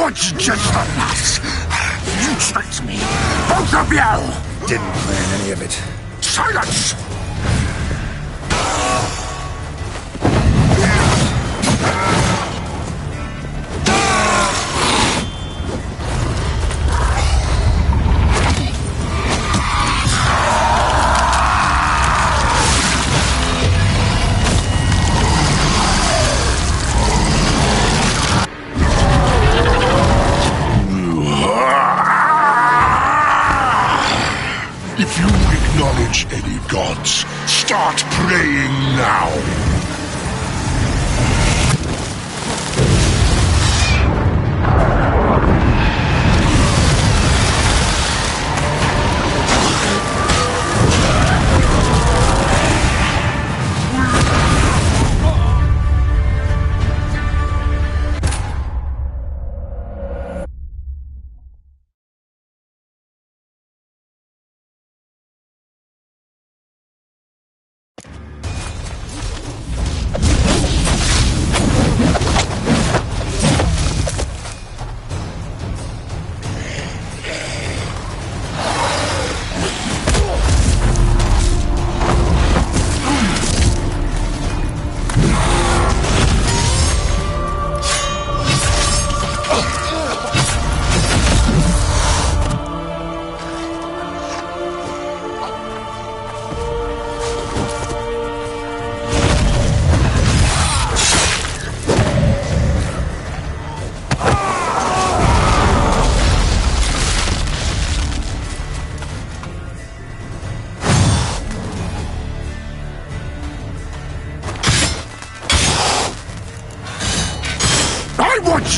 was just a lass. You tricked me. Both of you! Didn't plan any of it. Silence! If you acknowledge any gods, start praying now.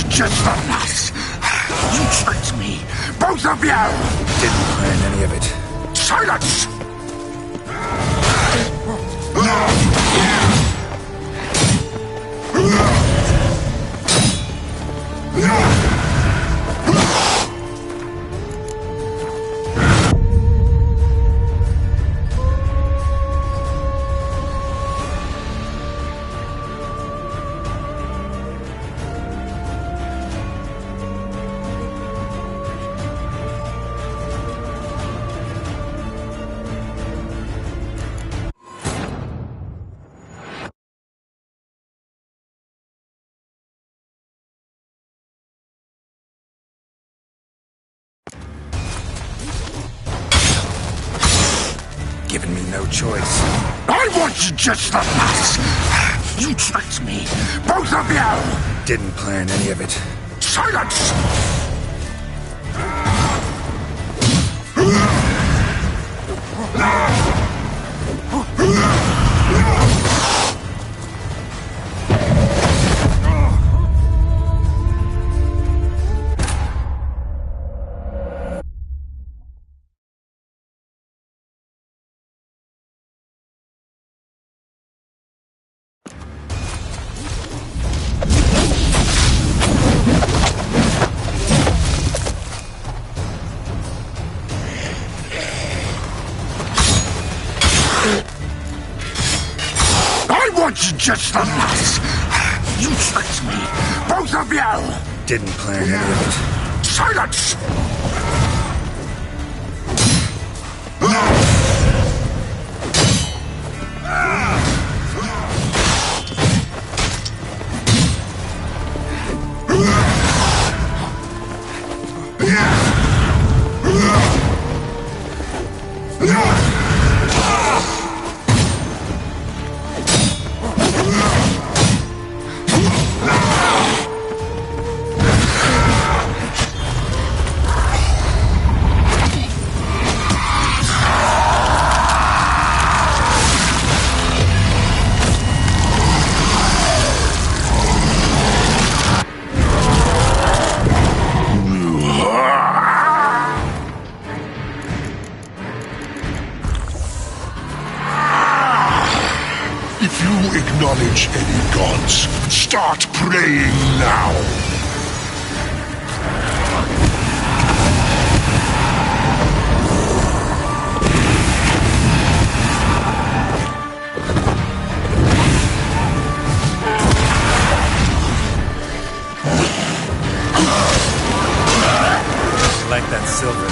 Just a lass. You tricked me. Both of you! Didn't plan any of it. Silence! Given me no choice. I was just a lass. You tricked me. Both of you! Didn't plan any of it. Silence! I was just a lass. You tricked me. Both of you! Didn't plan any of it. Silence! If you acknowledge any gods, start praying now. Collect that silver.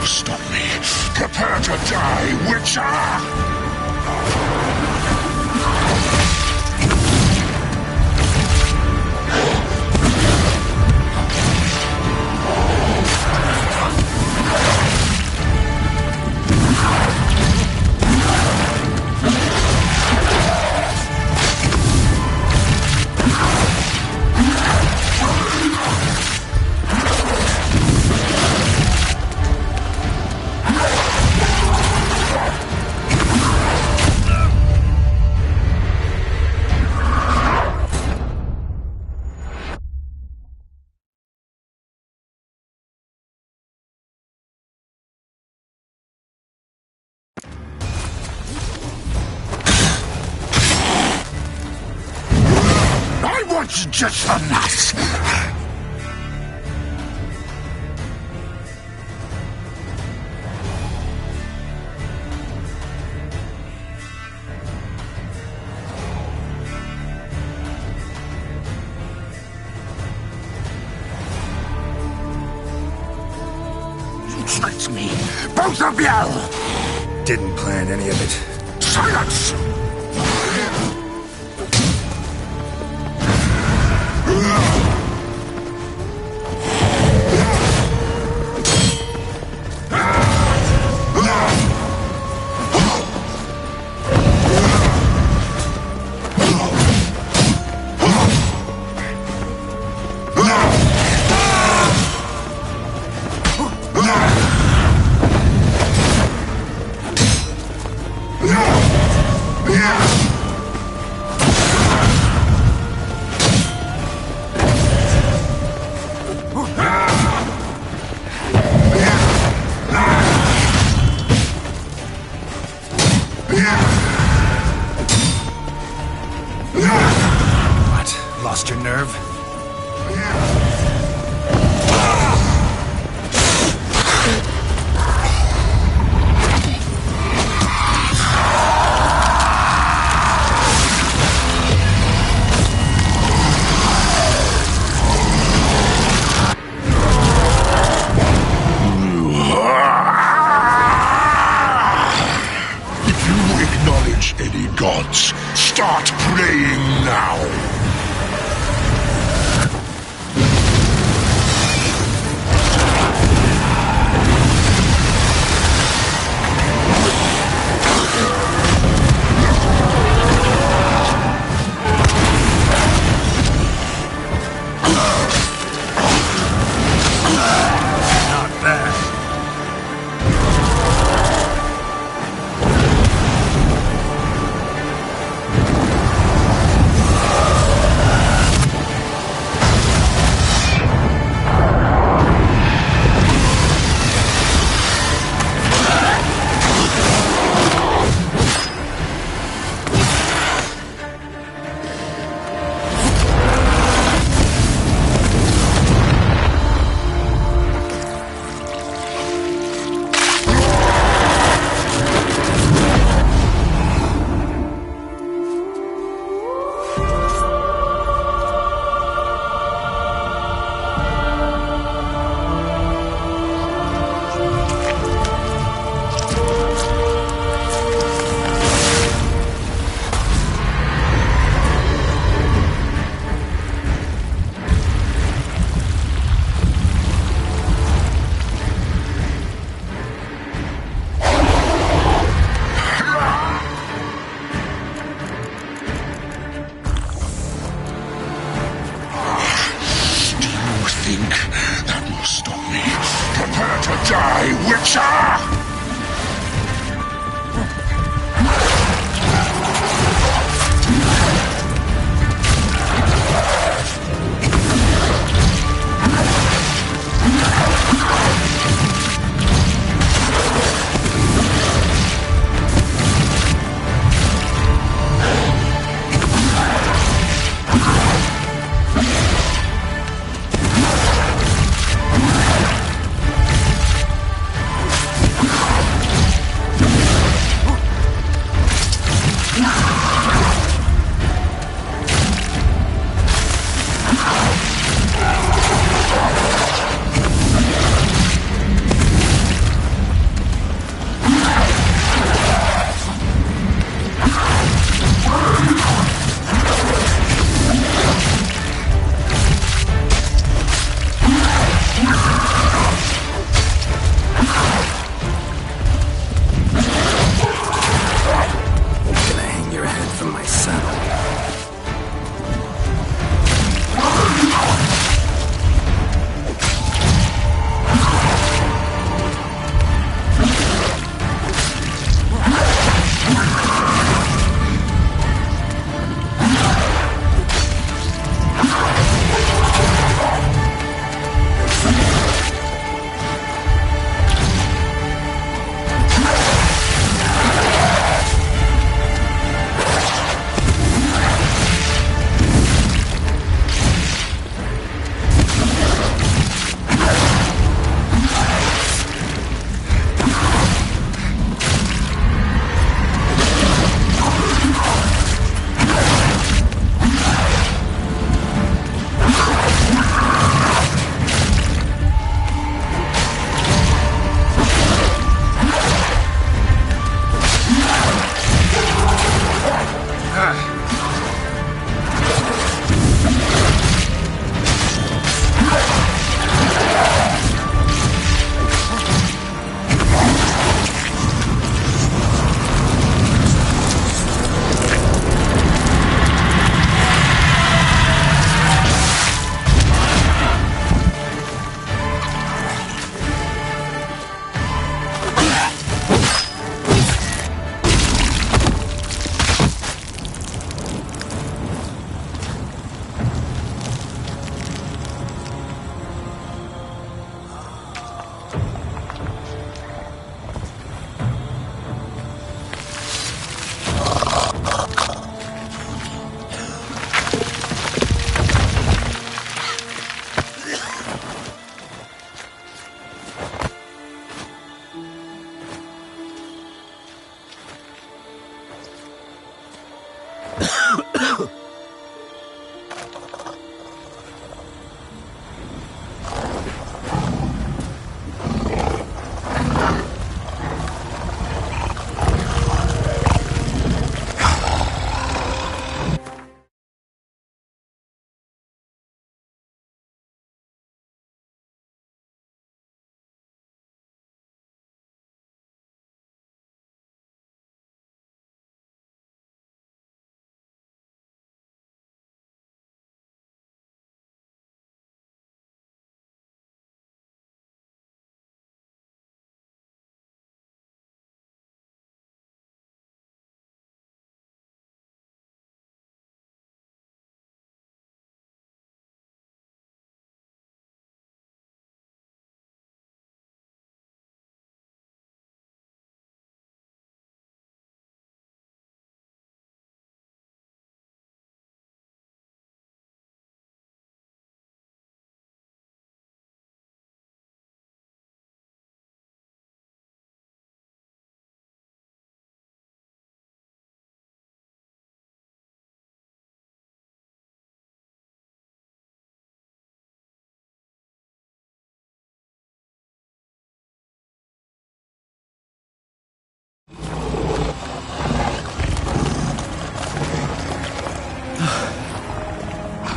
Stop me. Prepare to die, Witcher! It's just enough. You tricked me, both of you! Didn't plan any of it. Silence! What? Lost your nerve? If you acknowledge any gods, start praying now.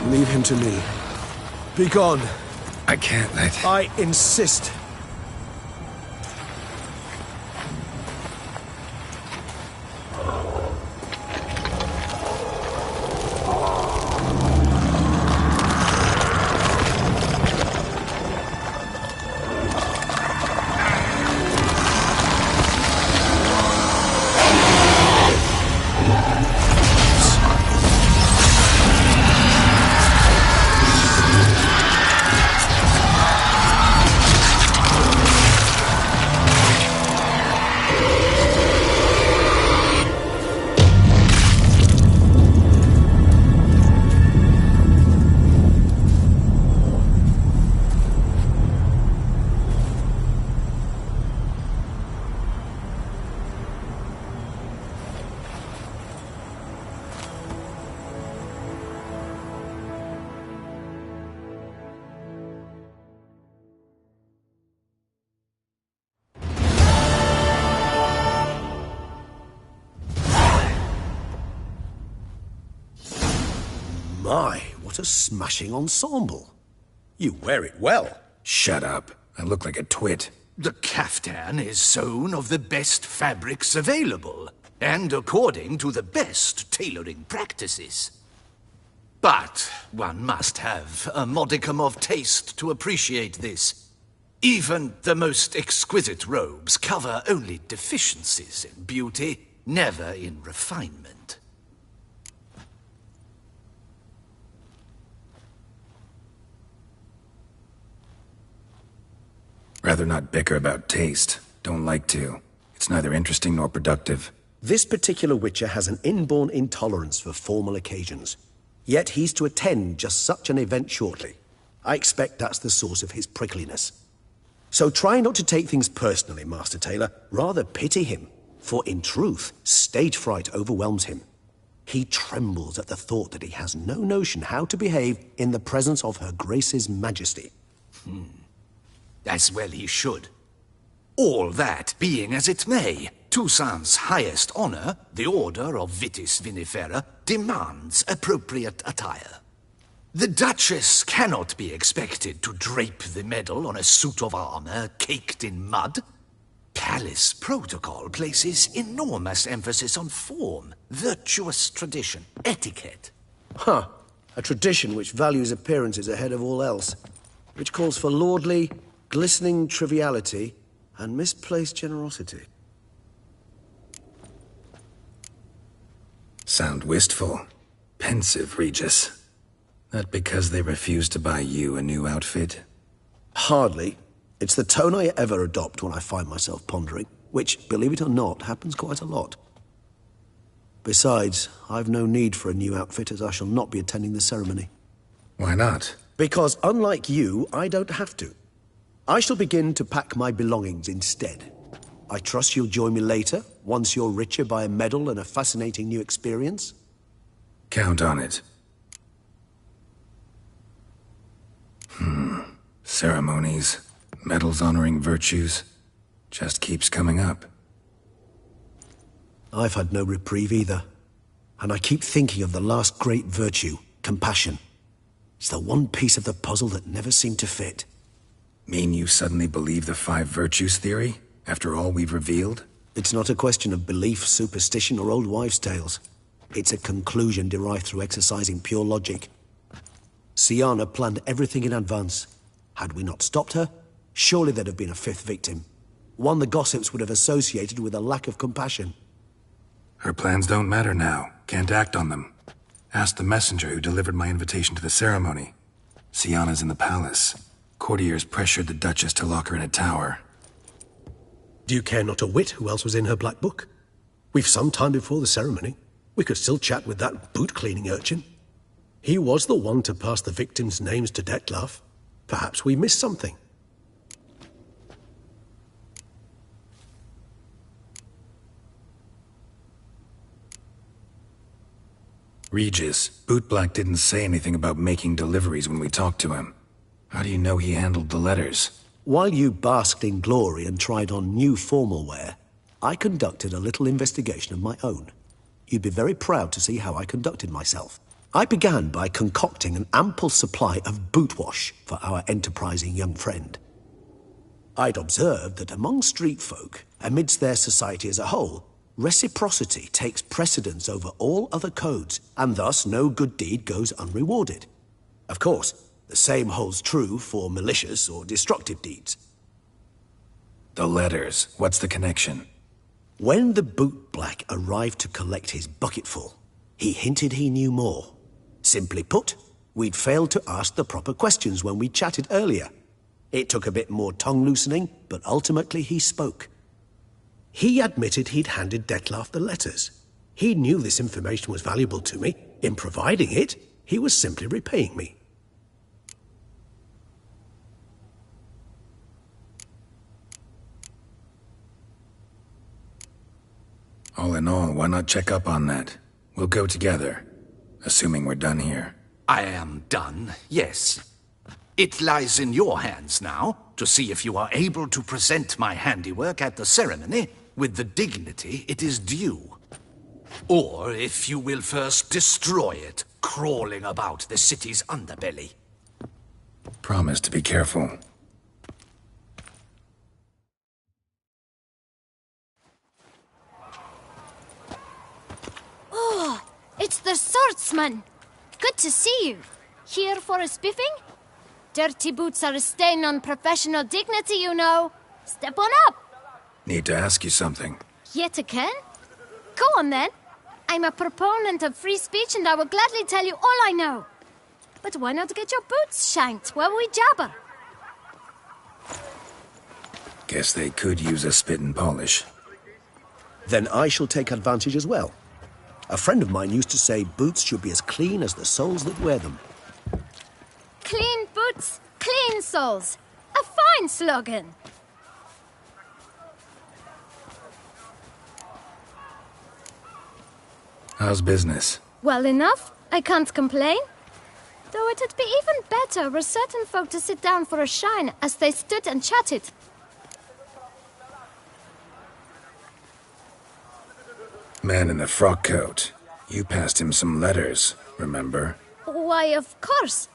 Leave him to me. Be gone. I can't let... I insist. My, what a smashing ensemble. You wear it well. Shut up. I look like a twit. The caftan is sewn of the best fabrics available, and according to the best tailoring practices. But one must have a modicum of taste to appreciate this. Even the most exquisite robes cover only deficiencies in beauty, never in refinement. Rather not bicker about taste. Don't like to. It's neither interesting nor productive. This particular Witcher has an inborn intolerance for formal occasions. Yet he's to attend just such an event shortly. I expect that's the source of his prickliness. So try not to take things personally, Master Taylor. Rather pity him. For in truth, stage fright overwhelms him. He trembles at the thought that he has no notion how to behave in the presence of Her Grace's Majesty. As well he should. All that being as it may, Toussaint's highest honor, the Order of Vitis Vinifera, demands appropriate attire. The Duchess cannot be expected to drape the medal on a suit of armor caked in mud. Palace protocol places enormous emphasis on form, virtuous tradition, etiquette. Huh. A tradition which values appearances ahead of all else. Which calls for lordly, glistening triviality and misplaced generosity. Sound wistful. Pensive, Regis. That because they refuse to buy you a new outfit? Hardly. It's the tone I ever adopt when I find myself pondering, which, believe it or not, happens quite a lot. Besides, I've no need for a new outfit as I shall not be attending the ceremony. Why not? Because unlike you, I don't have to. I shall begin to pack my belongings instead. I trust you'll join me later, once you're richer by a medal and a fascinating new experience? Count on it. Ceremonies, medals honoring virtues, just keeps coming up. I've had no reprieve either. And I keep thinking of the last great virtue, compassion. It's the one piece of the puzzle that never seemed to fit. Mean you suddenly believe the 5 virtues theory, after all we've revealed? It's not a question of belief, superstition, or old wives' tales. It's a conclusion derived through exercising pure logic. Syanna planned everything in advance. Had we not stopped her, surely there'd have been a 5th victim. One the gossips would have associated with a lack of compassion. Her plans don't matter now. Can't act on them. Ask the messenger who delivered my invitation to the ceremony. Syanna's in the palace. Courtiers pressured the Duchess to lock her in a tower. Do you care not a whit who else was in her black book? We've some time before the ceremony. We could still chat with that boot-cleaning urchin. He was the one to pass the victims' names to Dettlaff. Perhaps we missed something. Regis, Bootblack didn't say anything about making deliveries when we talked to him. How do you know he handled the letters? While you basked in glory and tried on new formal wear, I conducted a little investigation of my own. You'd be very proud to see how I conducted myself. I began by concocting an ample supply of boot wash for our enterprising young friend. I'd observed that among street folk, amidst their society as a whole, reciprocity takes precedence over all other codes, and thus no good deed goes unrewarded. Of course, the same holds true for malicious or destructive deeds. The letters, what's the connection? When the boot black arrived to collect his bucketful, he hinted he knew more. Simply put, we'd failed to ask the proper questions when we chatted earlier. It took a bit more tongue-loosening, but ultimately he spoke. He admitted he'd handed Dettlaff the letters. He knew this information was valuable to me. In providing it, he was simply repaying me. All in all, why not check up on that? We'll go together, assuming we're done here. I am done, yes. It lies in your hands now to see if you are able to present my handiwork at the ceremony with the dignity it is due. Or if you will first destroy it, crawling about the city's underbelly. Promise to be careful. Oh, it's the swordsman. Good to see you. Here for a spiffing? Dirty boots are a stain on professional dignity, you know. Step on up. Need to ask you something. Yet again? Go on then. I'm a proponent of free speech and I will gladly tell you all I know. But why not get your boots shanked while we jabber? Guess they could use a spit and polish. Then I shall take advantage as well. A friend of mine used to say boots should be as clean as the soles that wear them. Clean boots, clean soles. A fine slogan. How's business? Well enough. I can't complain. Though it'd be even better were certain folk to sit down for a shine as they stood and chatted. Man in the frock coat. You passed him some letters, remember? Why, of course.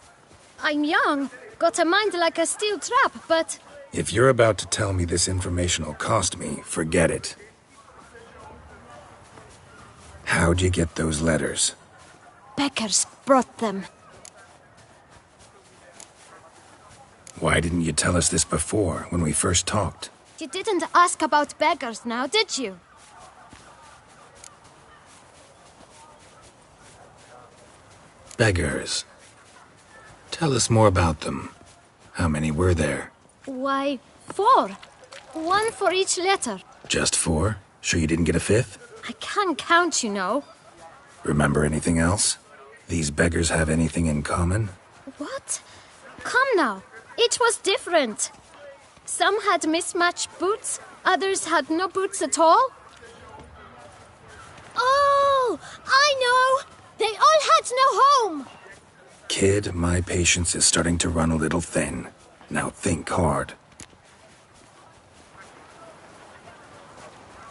I'm young, got a mind like a steel trap, but... If you're about to tell me this information will cost me, forget it. How'd you get those letters? Beggars brought them. Why didn't you tell us this before, when we first talked? You didn't ask about beggars now, did you? Beggars. Tell us more about them. How many were there? Why, 4. 1 for each letter. Just 4? Sure you didn't get a 5th? I can't count, you know. Remember anything else? These beggars have anything in common? What? Come now. Each was different. Some had mismatched boots, others had no boots at all. Oh, I know! They all had no home! Kid, my patience is starting to run a little thin. Now think hard.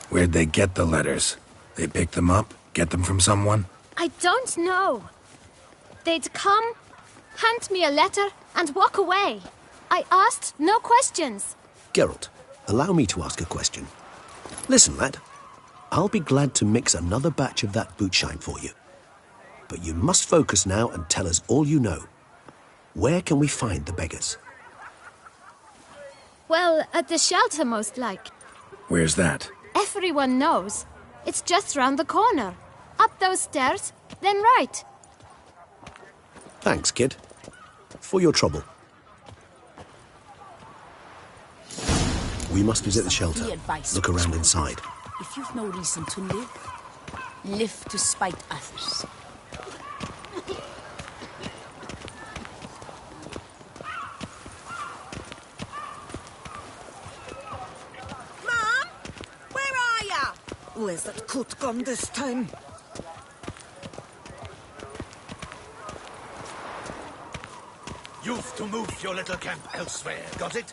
Where'd they get the letters? They pick them up? Get them from someone? I don't know. They'd come, hand me a letter, and walk away. I asked no questions. Geralt, allow me to ask a question. Listen, lad. I'll be glad to mix another batch of that boot shine for you. But you must focus now and tell us all you know. Where can we find the beggars? Well, at the shelter, most like. Where's that? Everyone knows. It's just round the corner. Up those stairs, then right. Thanks, kid. For your trouble. We must visit the shelter. Look around inside. If you've no reason to live, live to spite others. Mom? Where are ya? Where's that coot gone this time? You've to move your little camp elsewhere, got it?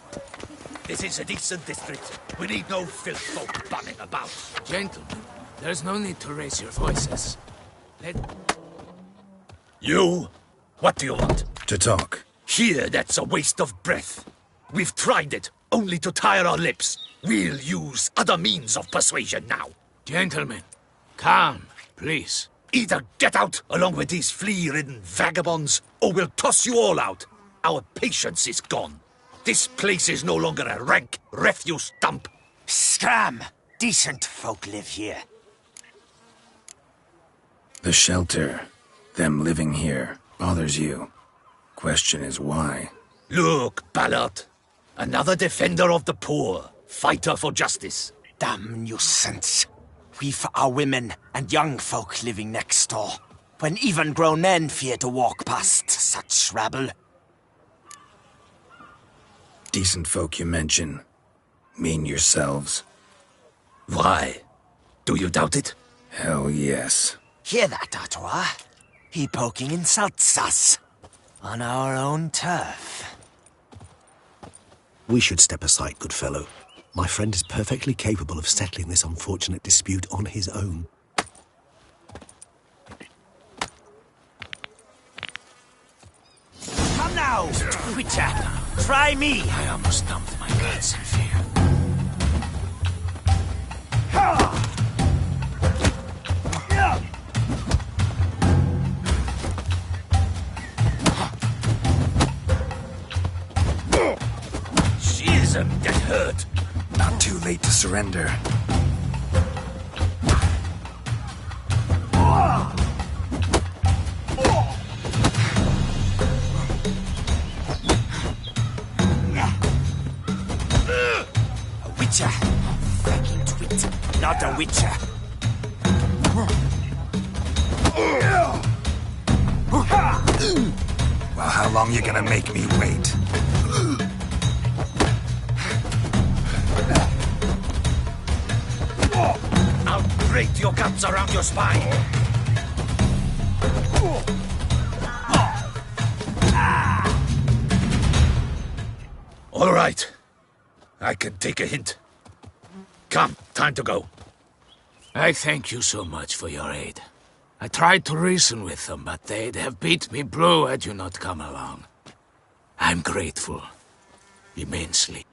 This is a decent district. We need no filth folk bunning about. Gentlemen, there's no need to raise your voices. Let... You've to move your little camp elsewhere, got it? This is a decent district. We need no filth folk bunning about. Gentlemen, there's no need to raise your voices. Let... Gentlemen, there's no need to raise your voices. Let... Gentlemen, there's no need to raise your voices. Let... You? What do you want? To talk. Here, that's a waste of breath. We've tried it, only to tire our lips. We'll use other means of persuasion now. Gentlemen, calm, please. Either get out along with these flea-ridden vagabonds, or we'll toss you all out. Our patience is gone. This place is no longer a rank refuse dump. Scram! Decent folk live here. The shelter, them living here, bothers you. Question is why? Look, Ballard. Another defender of the poor. Fighter for justice. Damn nuisance. We've our women and young folk living next door, when even grown men fear to walk past such rabble. Decent folk you mention. Mean yourselves. Why? Do you doubt it? Hell yes. Hear that, Artois? He poking insults us. On our own turf. We should step aside, good fellow. My friend is perfectly capable of settling this unfortunate dispute on his own. Come now, Witcher. Try me. I almost dumped my guts in fear. Schism, get hurt. Not too late to surrender. A Witcher. Fucking twit. Not a Witcher. Well, how long you gonna make me wait? I'll grate your guts around your spine. All right. I can take a hint. Come, time to go. I thank you so much for your aid. I tried to reason with them, but they'd have beat me blue had you not come along. I'm grateful. Immensely.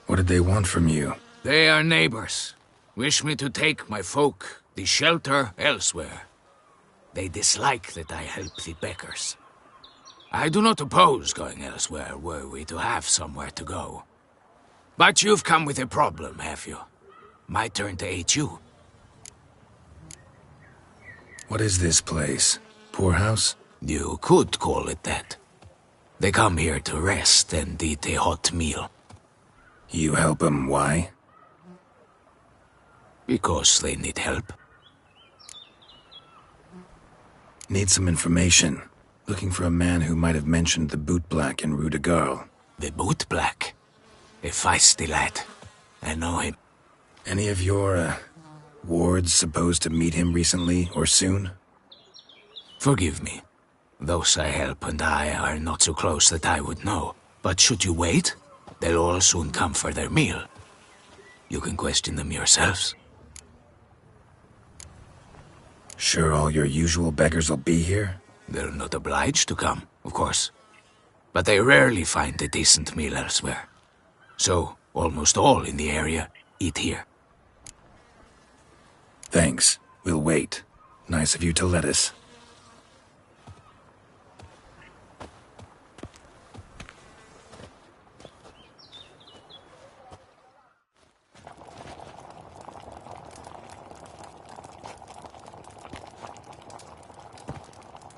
What did they want from you? They are neighbors. Wish me to take my folk, the shelter, elsewhere. They dislike that I help the Beckers. I do not oppose going elsewhere, were we to have somewhere to go. But you've come with a problem, have you? My turn to aid you. What is this place? Poorhouse? You could call it that. They come here to rest and eat a hot meal. You help them, why? Because they need help. Need some information. Looking for a man who might have mentioned the Boot Black in Rue de Garl. The Boot Black? A feisty lad. I know him. Any of your, wards supposed to meet him recently or soon? Forgive me. Those I help and I are not so close that I would know. But should you wait, they'll all soon come for their meal. You can question them yourselves. Sure all your usual beggars will be here? They're not obliged to come, of course. But they rarely find a decent meal elsewhere. So, almost all in the area eat here. Thanks. We'll wait. Nice of you to let us.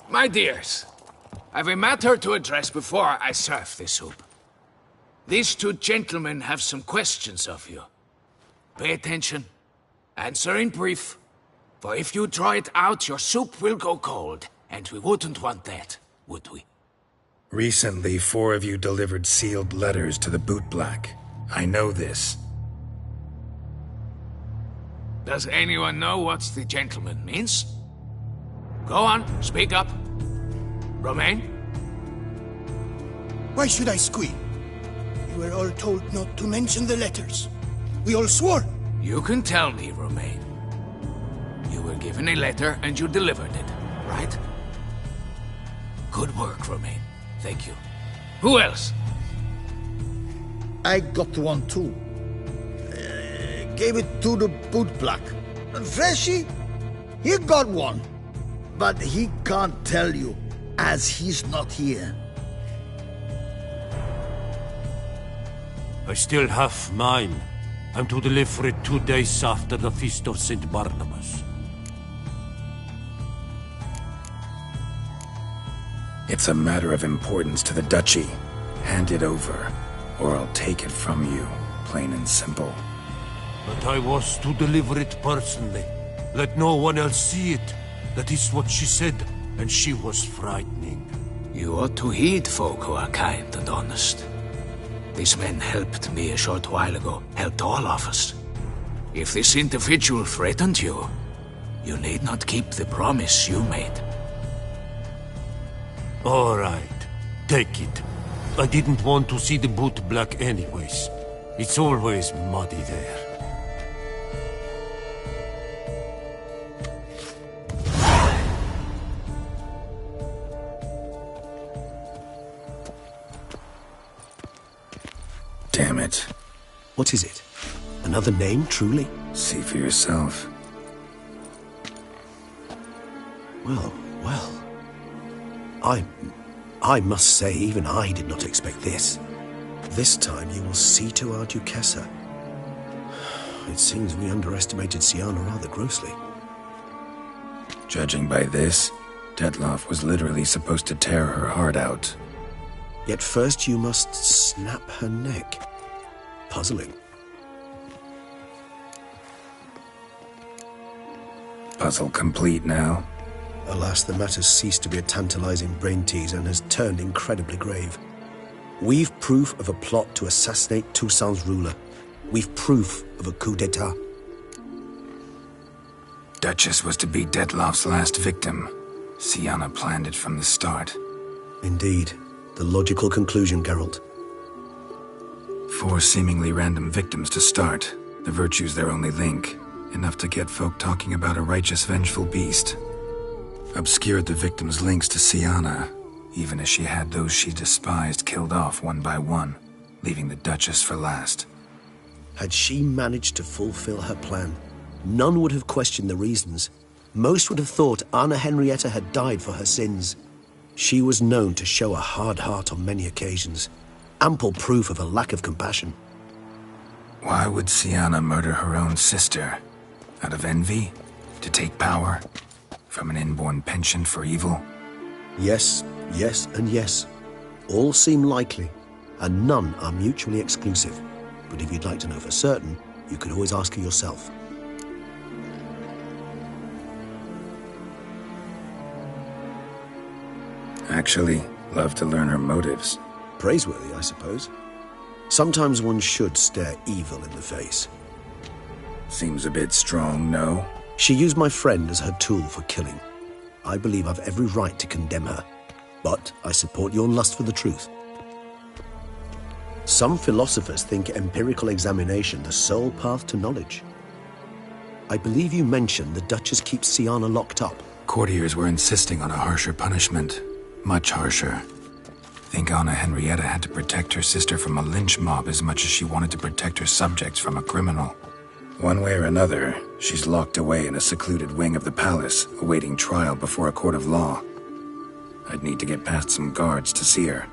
My dears, I've a matter to address before I serve the soup. These two gentlemen have some questions of you. Pay attention. Answer in brief. For if you draw it out, your soup will go cold. And we wouldn't want that, would we? Recently, 4 of you delivered sealed letters to the Boot Black. I know this. Does anyone know what the gentleman means? Go on, speak up. Romain? Why should I squeal? We were all told not to mention the letters. We all swore. You can tell me, Romain. You were given a letter and you delivered it, right? Good work, Romain. Thank you. Who else? I got one too. Gave it to the bootblack. And Freshy, he got one. But he can't tell you, as he's not here. I still have mine. I'm to deliver it 2 days after the Feast of St. Barnabas. It's a matter of importance to the Duchy. Hand it over, or I'll take it from you, plain and simple. But I was to deliver it personally. Let no one else see it. That is what she said, and she was frightening. You ought to heed folk who are kind and honest. These men helped me a short while ago, helped all of us. If this individual threatened you, you need not keep the promise you made. All right, take it. I didn't want to see the bootblack anyways. It's always muddy there. Damn it. What is it? Another name, truly? See for yourself. Well. I must say, even I did not expect this. This time you will see to our Duquesa. It seems we underestimated Syanna rather grossly. Judging by this, Detloff was literally supposed to tear her heart out. Yet first you must snap her neck. Puzzling. Puzzle complete now. Alas, the matter's ceased to be a tantalizing brain tease and has turned incredibly grave. We've proof of a plot to assassinate Toussaint's ruler. We've proof of a coup d'etat. Duchess was to be Detloff's last victim. Syanna planned it from the start. Indeed. The logical conclusion, Geralt. 4 seemingly random victims to start. The virtue's their only link. Enough to get folk talking about a righteous, vengeful beast. Obscured the victims' links to Syanna, even as she had those she despised killed off one by one, leaving the Duchess for last. Had she managed to fulfill her plan, none would have questioned the reasons. Most would have thought Anna Henrietta had died for her sins. She was known to show a hard heart on many occasions. Ample proof of a lack of compassion. Why would Syanna murder her own sister? Out of envy? To take power? From an inborn penchant for evil? Yes, yes, and yes. All seem likely, and none are mutually exclusive. But if you'd like to know for certain, you could always ask her yourself. Actually, love to learn her motives. Praiseworthy, I suppose. Sometimes one should stare evil in the face. Seems a bit strong, no? She used my friend as her tool for killing. I believe I've every right to condemn her, but I support your lust for the truth. Some philosophers think empirical examination the sole path to knowledge. I believe you mentioned the Duchess keeps Syanna locked up. Courtiers were insisting on a harsher punishment. Much harsher. Think Anna Henrietta had to protect her sister from a lynch mob as much as she wanted to protect her subjects from a criminal. One way or another, she's locked away in a secluded wing of the palace, awaiting trial before a court of law. I'd need to get past some guards to see her.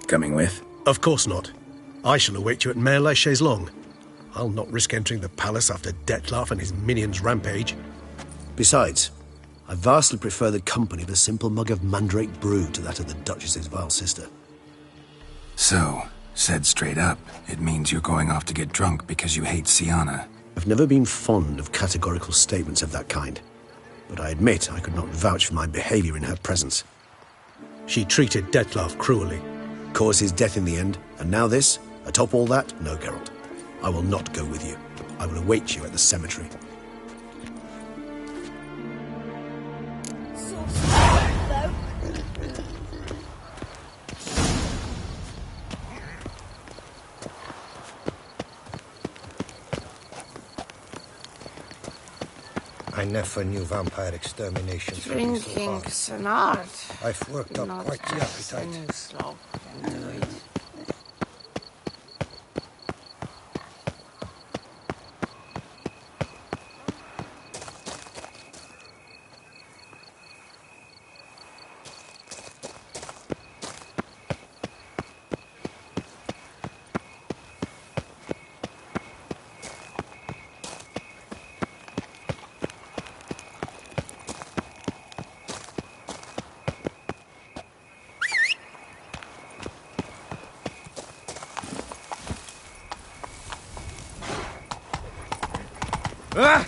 Coming with? Of course not. I shall await you at Mare la Chaise-Longue. I'll not risk entering the palace after Detloff and his minions rampage. Besides, I vastly prefer the company of a simple mug of mandrake brew to that of the Duchess's vile sister. So, said straight up, it means you're going off to get drunk because you hate Syanna. I've never been fond of categorical statements of that kind, but I admit I could not vouch for my behavior in her presence. She treated Detloff cruelly. Caused his death in the end, and now this? Atop all that? No, Geralt. I will not go with you. I will await you at the cemetery. I never knew vampire exterminations would be so hard. Drinking's an art. I've worked up Not quite the just appetite. any slop can do it. Ah!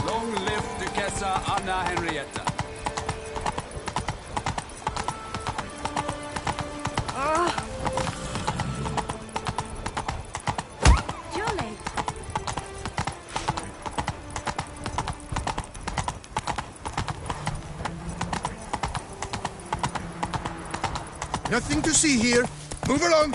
Long live Duchessa Anna Henrietta. Jolly. Nothing to see here. Move along.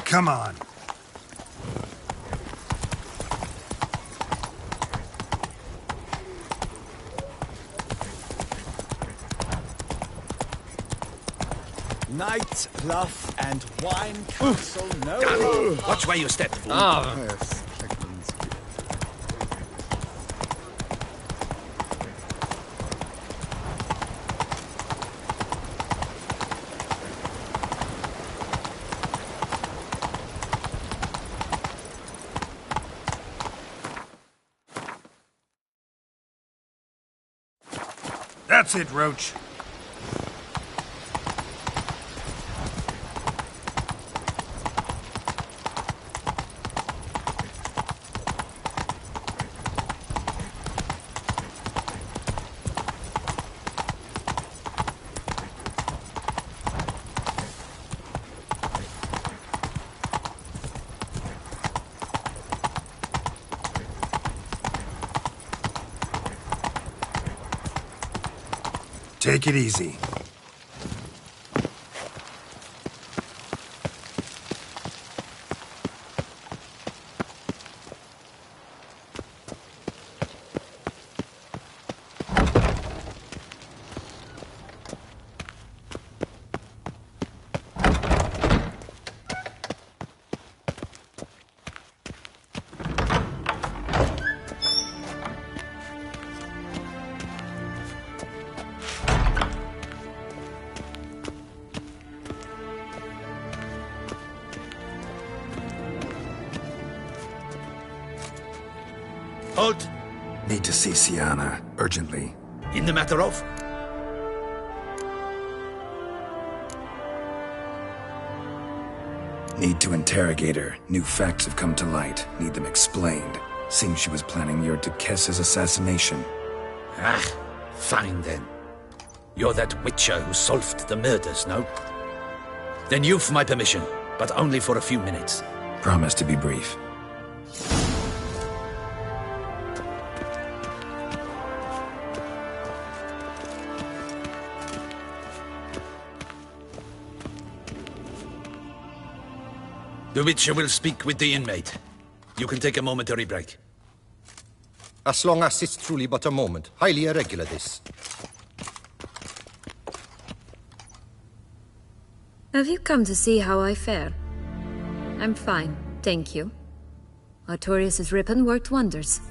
Come on. Night, bluff, and wine castle. No. Watch where you step, fool. Yes. That's it, Roach. Take it easy. Halt! Need to see Sienna, urgently. In the matter of? Need to interrogate her. New facts have come to light. Need them explained. Seems she was planning your Duquesse's assassination. Ah, fine then. You're that witcher who solved the murders, no? Then you've my permission, but only for a few minutes. Promise to be brief. The Witcher will speak with the inmate. You can take a momentary break. As long as it's truly but a moment. Highly irregular, this. Have you come to see how I fare? I'm fine, thank you. Artorius' ribbon worked wonders.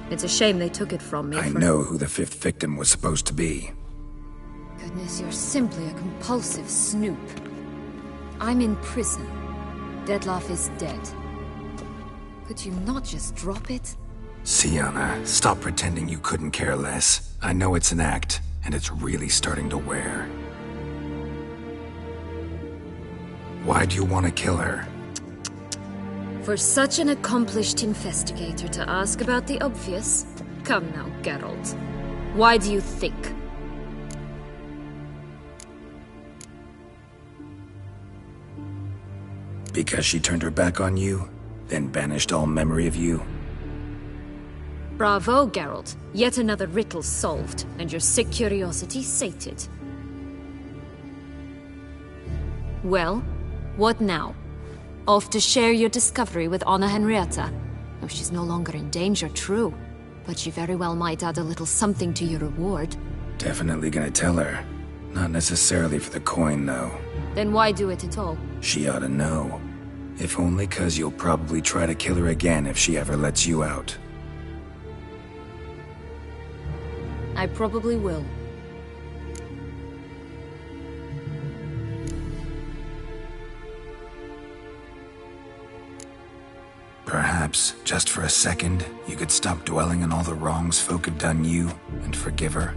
It's a shame they took it from me. I know who the fifth victim was supposed to be. Goodness, you're simply a compulsive snoop. I'm in prison. Dettlaff is dead. Could you not just drop it? Sienna, stop pretending you couldn't care less. I know it's an act, and it's really starting to wear. Why do you want to kill her? For such an accomplished investigator to ask about the obvious? Come now, Geralt. Why do you think? Because she turned her back on you, then banished all memory of you? Bravo, Geralt. Yet another riddle solved, and your sick curiosity sated. Well, what now? Off to share your discovery with Anna Henrietta? Oh, she's no longer in danger, true. But she very well might add a little something to your reward. Definitely gonna tell her. Not necessarily for the coin, though. Then why do it at all? She ought to know. If only 'cause you'll probably try to kill her again if she ever lets you out. I probably will. Perhaps, just for a second, you could stop dwelling on all the wrongs folk have done you and forgive her.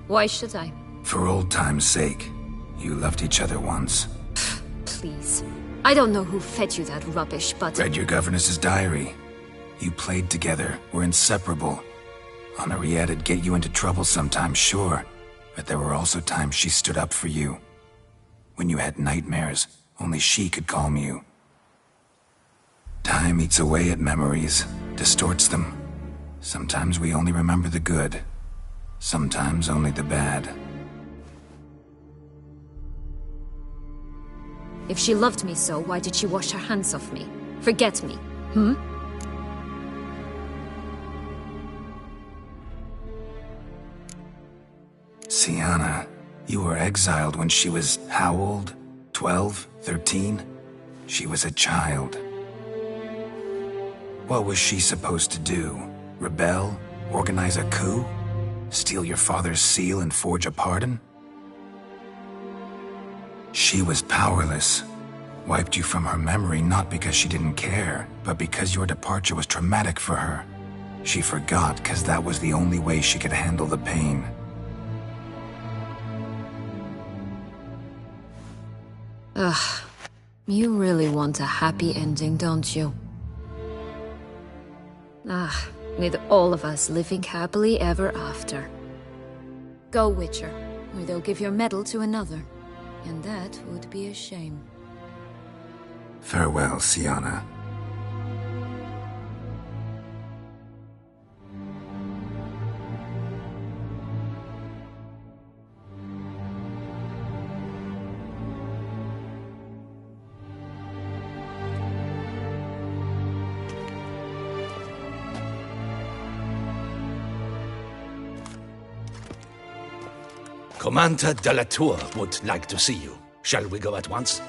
Why should I? For old time's sake. You loved each other once. Please. I don't know who fed you that rubbish, but... Read your governess's diary. You played together, were inseparable. Henriette'd get you into trouble sometimes, sure. But there were also times she stood up for you. When you had nightmares, only she could calm you. Time eats away at memories, distorts them. Sometimes we only remember the good. Sometimes only the bad. If she loved me so, why did she wash her hands off me? Forget me, hmm? Syanna, you were exiled when she was how old? 12? 13? She was a child. What was she supposed to do? Rebel? Organize a coup? Steal your father's seal and forge a pardon? She was powerless. Wiped you from her memory not because she didn't care, but because your departure was traumatic for her. She forgot because that was the only way she could handle the pain. Ugh. You really want a happy ending, don't you? Ah, with all of us living happily ever after. Go, Witcher, or they'll give your medal to another. And that would be a shame. Farewell, Syanna. Commander de la Tour would like to see you. Shall we go at once?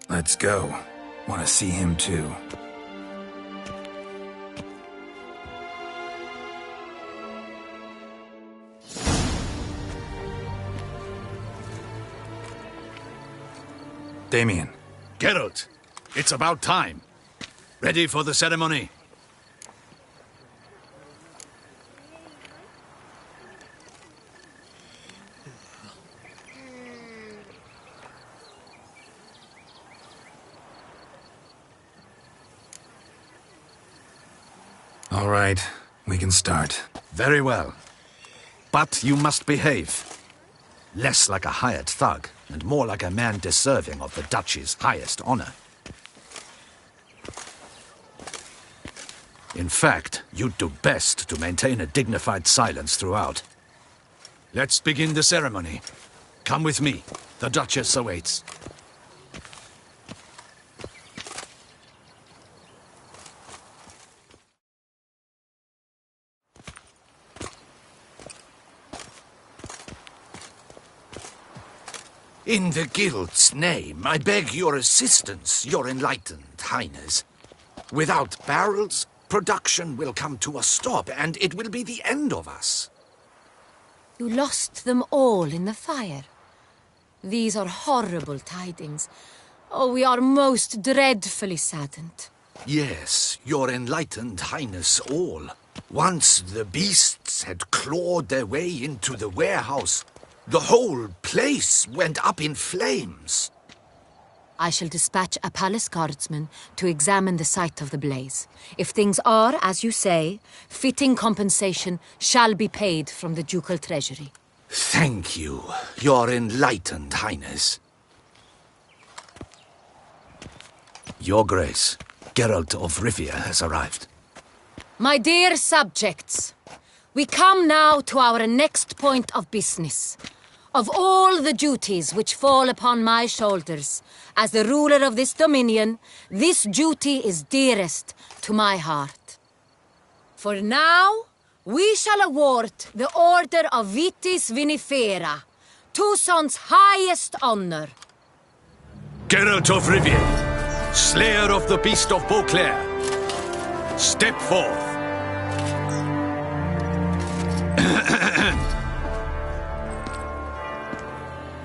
Let's go. Want to see him too. Damien. Geralt, it's about time. Ready for the ceremony? All right, we can start. Very well. But you must behave. Less like a hired thug, and more like a man deserving of the Duchy's highest honor. In fact, you'd do best to maintain a dignified silence throughout. Let's begin the ceremony. Come with me. The Duchess awaits. In the Guild's name, I beg your assistance, your enlightened highness. Without barrels, production will come to a stop, and it will be the end of us. You lost them all in the fire. These are horrible tidings. Oh, we are most dreadfully saddened. Yes, your enlightened highness all. Once the beasts had clawed their way into the warehouse, the whole place went up in flames. I shall dispatch a palace guardsman to examine the site of the blaze. If things are, as you say, fitting compensation shall be paid from the ducal treasury. Thank you, Your Enlightened Highness. Your Grace, Geralt of Rivia has arrived. My dear subjects, we come now to our next point of business. Of all the duties which fall upon my shoulders, as the ruler of this dominion, this duty is dearest to my heart. For now, we shall award the Order of Vitis Vinifera, Toussaint's highest honor. Geralt of Rivia, Slayer of the Beast of Beauclair, step forth.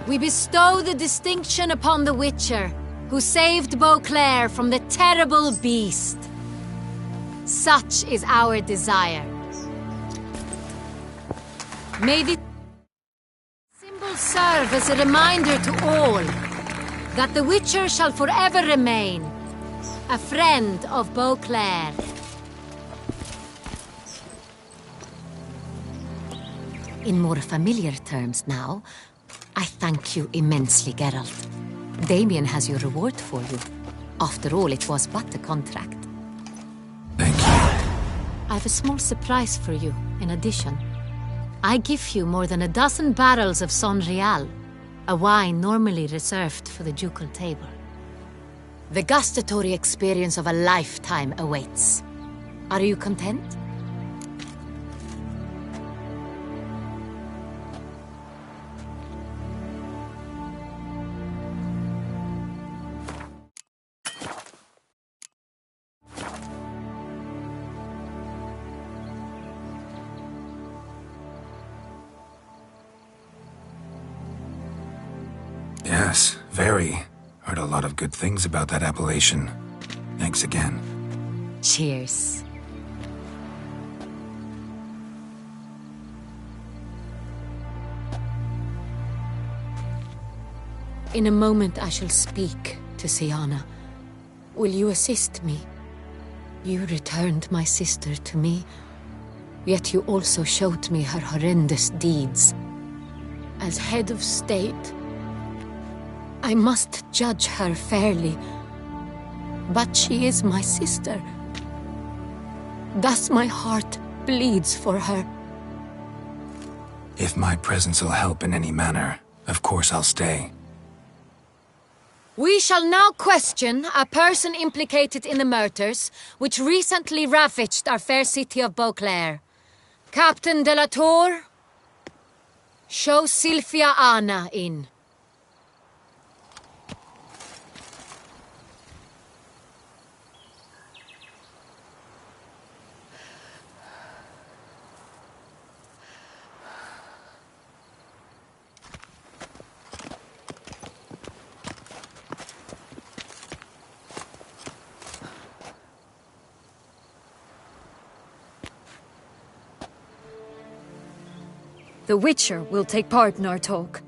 We bestow the distinction upon the Witcher, who saved Beauclair from the terrible beast. Such is our desire. May this symbol serve as a reminder to all that the Witcher shall forever remain a friend of Beauclair. In more familiar terms now, I thank you immensely, Geralt. Damien has your reward for you. After all, it was but a contract. Thank you. I have a small surprise for you, in addition. I give you more than a dozen barrels of Son Real, a wine normally reserved for the ducal table. The gustatory experience of a lifetime awaits. Are you content? Yes, very. Heard a lot of good things about that appellation. Thanks again. Cheers. In a moment I shall speak to Syanna. Will you assist me? You returned my sister to me, yet you also showed me her horrendous deeds. As head of state, I must judge her fairly, but she is my sister. Thus my heart bleeds for her. If my presence will help in any manner, of course I'll stay. We shall now question a person implicated in the murders which recently ravaged our fair city of Beauclair. Captain de la Tour, show Sylvia Anna in. The Witcher will take part in our talk.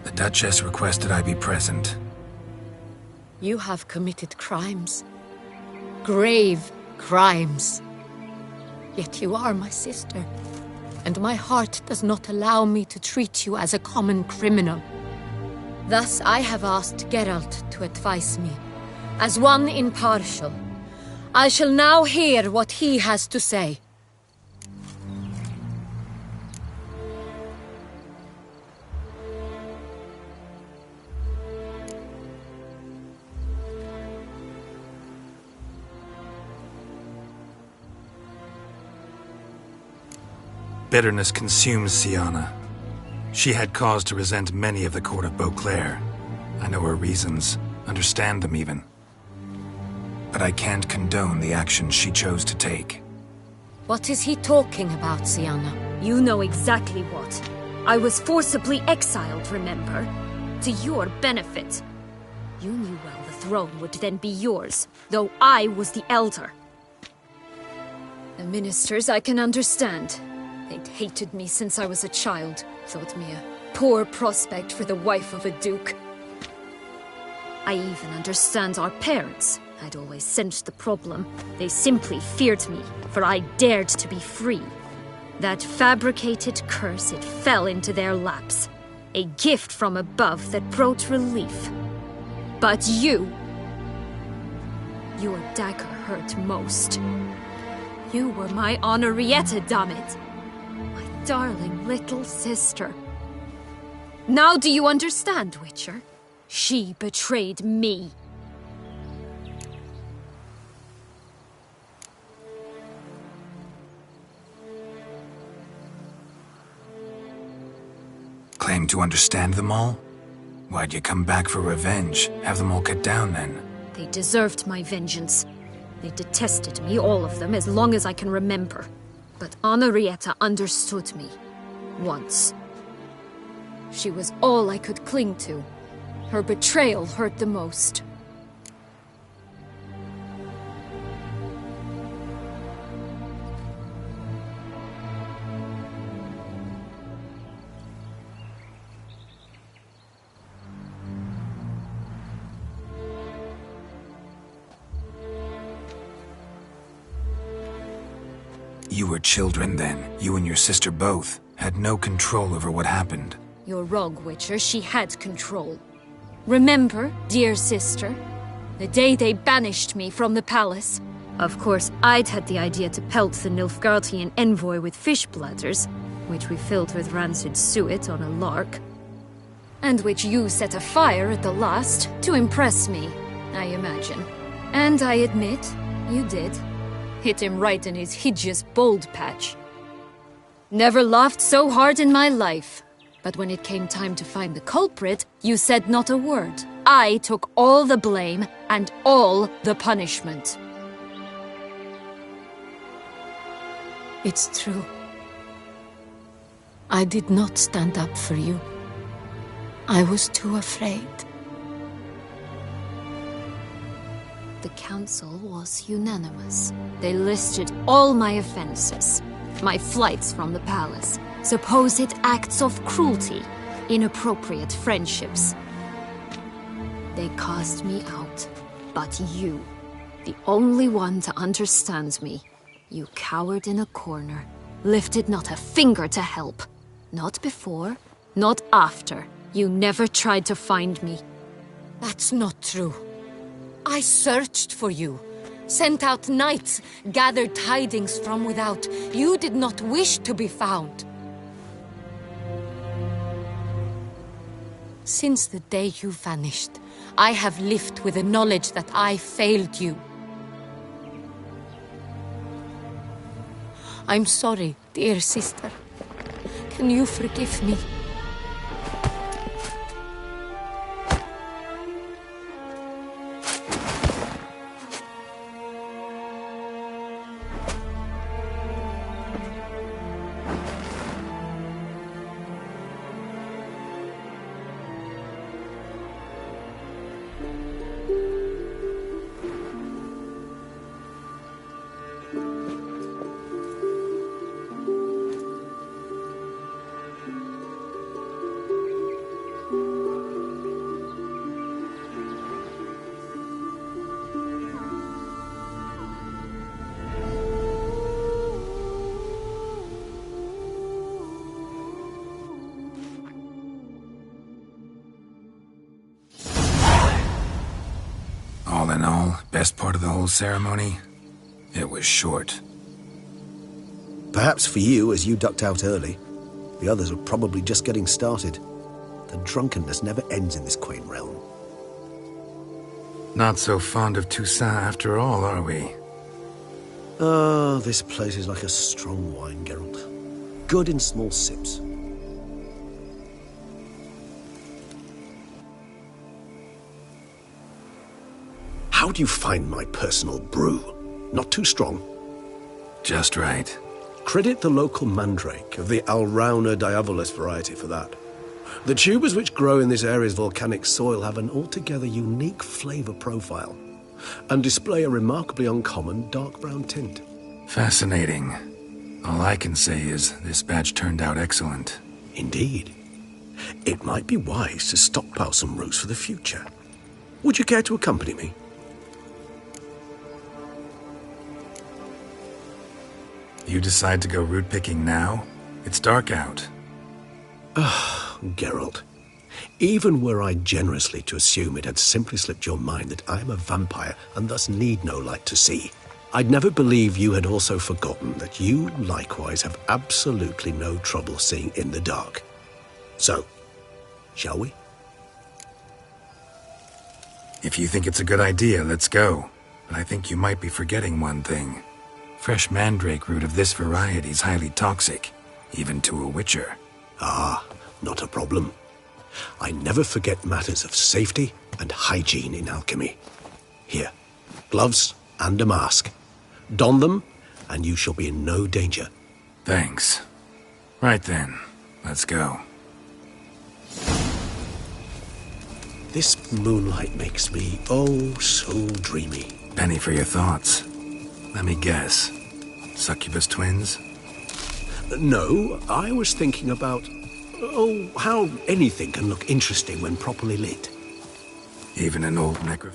The Duchess requested I be present. You have committed crimes. Grave crimes. Yet you are my sister, and my heart does not allow me to treat you as a common criminal. Thus I have asked Geralt to advise me, as one impartial. I shall now hear what he has to say. Bitterness consumes Syanna. She had cause to resent many of the court of Beauclair. I know her reasons, understand them even. But I can't condone the actions she chose to take. What is he talking about, Syanna? You know exactly what. I was forcibly exiled, remember? To your benefit. You knew well the throne would then be yours, though I was the elder. The ministers I can understand. They'd hated me since I was a child, thought me a poor prospect for the wife of a duke. I even understand our parents. I'd always sensed the problem. They simply feared me, for I dared to be free. That fabricated curse, it fell into their laps. A gift from above that brought relief. But you... Your dagger hurt most. You were my Honorrietta, damn it! My darling little sister. Now do you understand, Witcher? She betrayed me. Claim to understand them all? Why'd you come back for revenge? Have them all cut down, then? They deserved my vengeance. They detested me, all of them, as long as I can remember. But Honorrietta understood me. Once. She was all I could cling to. Her betrayal hurt the most. You were children then. You and your sister both had no control over what happened. You're wrong, Witcher. She had control. Remember, dear sister, the day they banished me from the palace? Of course, I'd had the idea to pelt the Nilfgaardian envoy with fish bladders, which we filled with rancid suet on a lark. And which you set afire at the last, to impress me, I imagine. And I admit, you did. Hit him right in his hideous bald patch. Never laughed so hard in my life. But when it came time to find the culprit, you said not a word. I took all the blame and all the punishment. It's true. I did not stand up for you. I was too afraid. The council was unanimous. They listed all my offenses. My flights from the palace, supposed acts of cruelty, inappropriate friendships. They cast me out. But you, the only one to understand me, you cowered in a corner, lifted not a finger to help. Not before, not after. You never tried to find me. That's not true. I searched for you, sent out knights, gathered tidings from without. You did not wish to be found. Since the day you vanished, I have lived with the knowledge that I failed you. I'm sorry, dear sister. Can you forgive me? All in all, best part of the whole ceremony? It was short. Perhaps for you, as you ducked out early. The others were probably just getting started. The drunkenness never ends in this quaint realm. Not so fond of Toussaint after all, are we? Ah, this place is like a strong wine, Geralt. Good in small sips. How do you find my personal brew? Not too strong? Just right. Credit the local mandrake of the Alrauna diavolis variety for that. The tubers which grow in this area's volcanic soil have an altogether unique flavor profile and display a remarkably uncommon dark brown tint. Fascinating. All I can say is this batch turned out excellent. Indeed. It might be wise to stockpile some roots for the future. Would you care to accompany me? You decide to go root picking now? It's dark out. Geralt. Even were I generously to assume it had simply slipped your mind that I am a vampire and thus need no light to see, I'd never believe you had also forgotten that you likewise have absolutely no trouble seeing in the dark. So, shall we? If you think it's a good idea, let's go. But I think you might be forgetting one thing. Fresh mandrake root of this variety is highly toxic, even to a witcher. Ah, not a problem. I never forget matters of safety and hygiene in alchemy. Here, gloves and a mask. Don them, and you shall be in no danger. Thanks. Right then, let's go. This moonlight makes me, oh, so dreamy. Penny for your thoughts. Let me guess. Succubus twins? No, I was thinking about, how anything can look interesting when properly lit. Even an old necro...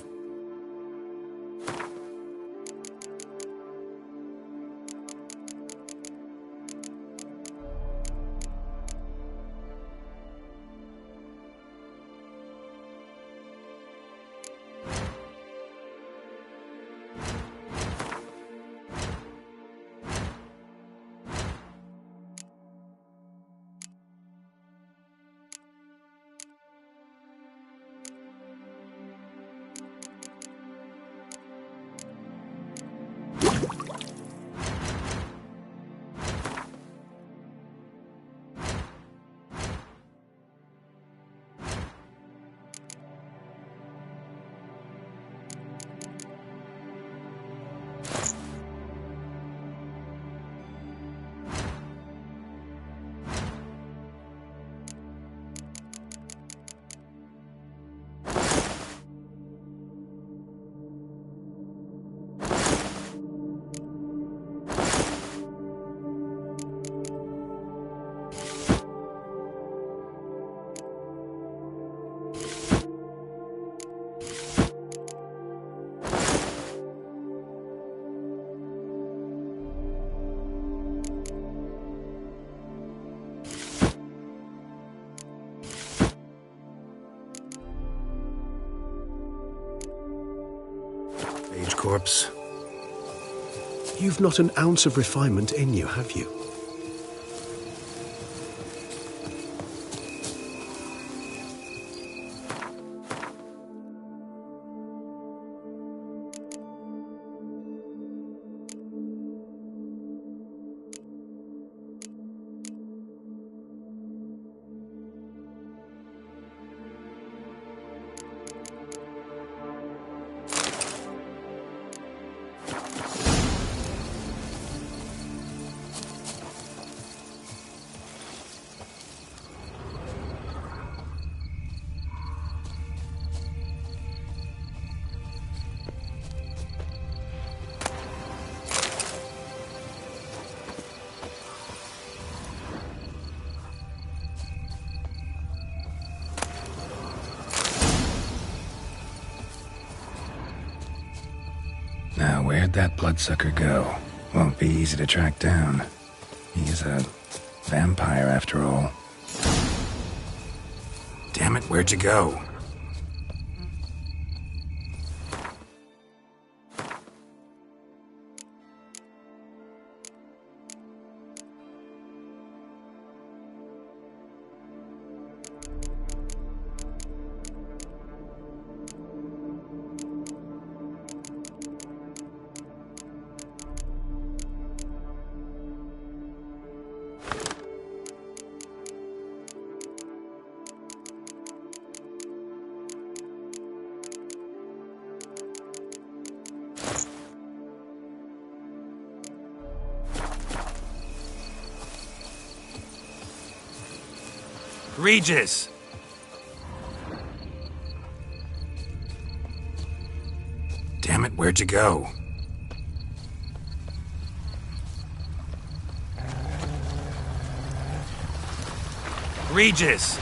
Corpse. You've not an ounce of refinement in you, have you? Now, where'd that bloodsucker go? Won't be easy to track down. He's a vampire, after all. Damn it, where'd you go? Regis! Damn it, where'd you go? Regis!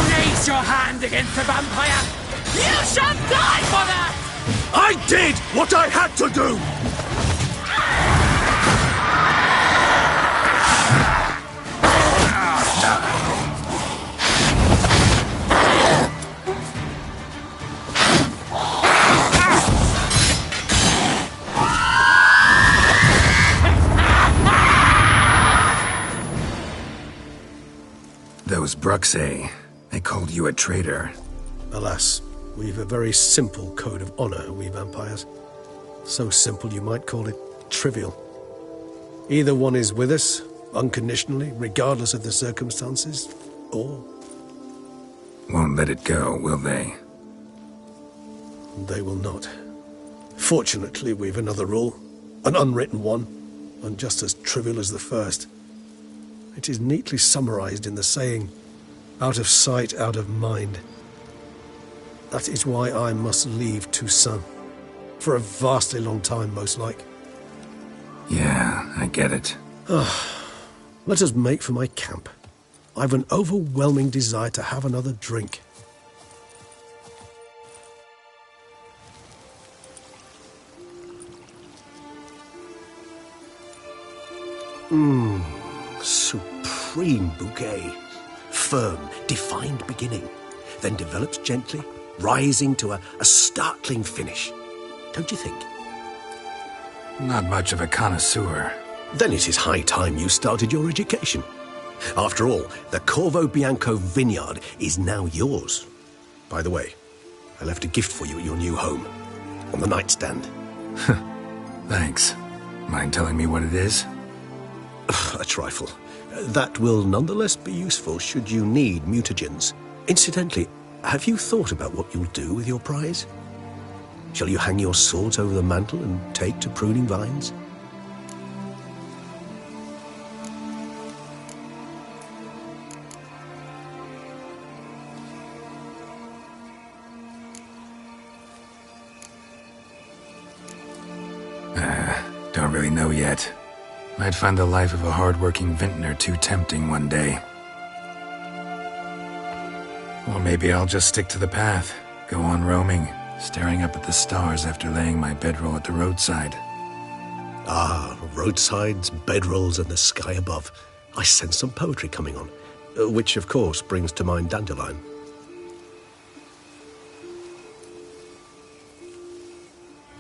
Raise your hand against the vampire! You shall die for that! I did what I had to do! Those Bruxae, they called you a traitor. Alas, we've a very simple code of honor, we vampires. So simple you might call it trivial. Either one is with us, unconditionally, regardless of the circumstances, or... Won't let it go, will they? They will not. Fortunately, we've another rule, an unwritten one, and just as trivial as the first. It is neatly summarized in the saying, out of sight, out of mind. That is why I must leave Toussaint. For a vastly long time, most like. Yeah, I get it. Let us make for my camp. I've an overwhelming desire to have another drink. Supreme bouquet. Firm, defined beginning, then develops gently, rising to a startling finish. Don't you think? Not much of a connoisseur. Then it is high time you started your education. After all, the Corvo Bianco vineyard is now yours. By the way, I left a gift for you at your new home, on the nightstand. Thanks. Mind telling me what it is? A trifle. That will nonetheless be useful should you need mutagens. Incidentally, have you thought about what you'll do with your prize? Shall you hang your swords over the mantle and take to pruning vines? Don't really know yet. Might find the life of a hard-working vintner too tempting one day. Or maybe I'll just stick to the path, go on roaming, staring up at the stars after laying my bedroll at the roadside. Ah, roadsides, bedrolls, and the sky above. I sense some poetry coming on, which of course brings to mind Dandelion.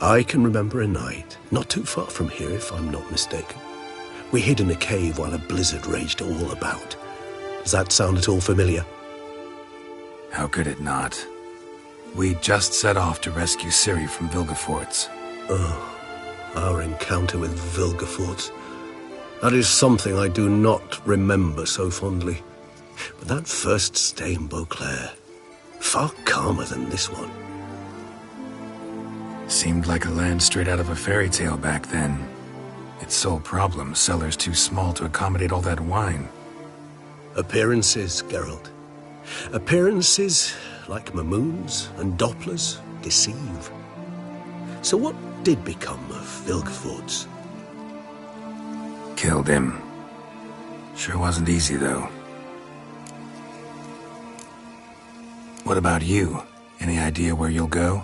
I can remember a night, not too far from here if I'm not mistaken. We hid in a cave while a blizzard raged all about. Does that sound at all familiar? How could it not? We just set off to rescue Ciri from Vilgefortz. Oh, our encounter with Vilgefortz. That is something I do not remember so fondly. But that first stay in Beauclair, far calmer than this one. Seemed like a land straight out of a fairy tale back then. Its sole problem, cellars too small to accommodate all that wine. Appearances, Geralt. Appearances, like Mamoons and Dopplers, deceive. So what did become of Vilgefortz? Killed him. Sure wasn't easy, though. What about you? Any idea where you'll go?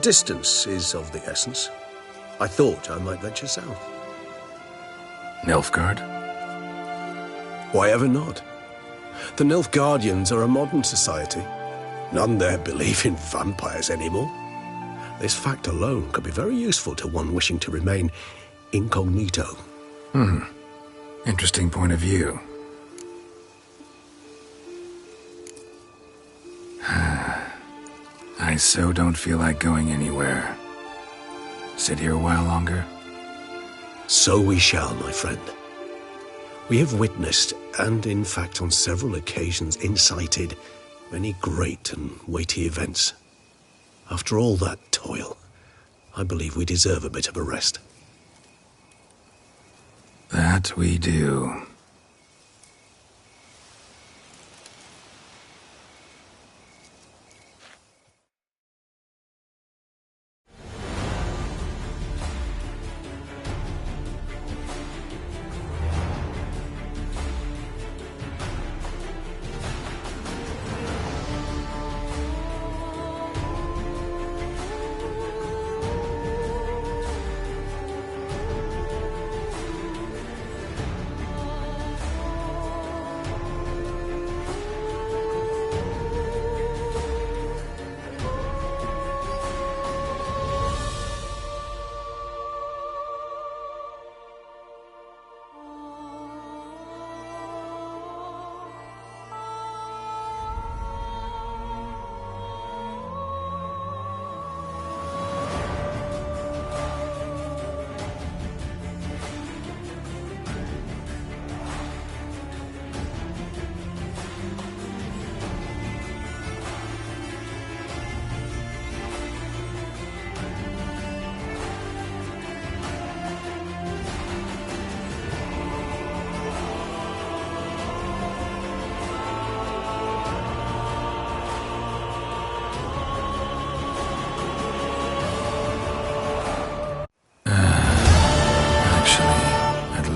Distance is of the essence. I thought I might venture south. Nilfgaard? Why ever not? The Nilfgaardians are a modern society. None there believe in vampires anymore. This fact alone could be very useful to one wishing to remain incognito. Interesting point of view. I so don't feel like going anywhere. Sit here a while longer? So we shall, my friend. We have witnessed, and in fact on several occasions incited, many great and weighty events. After all that toil, I believe we deserve a bit of a rest. That we do.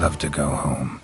love to go home.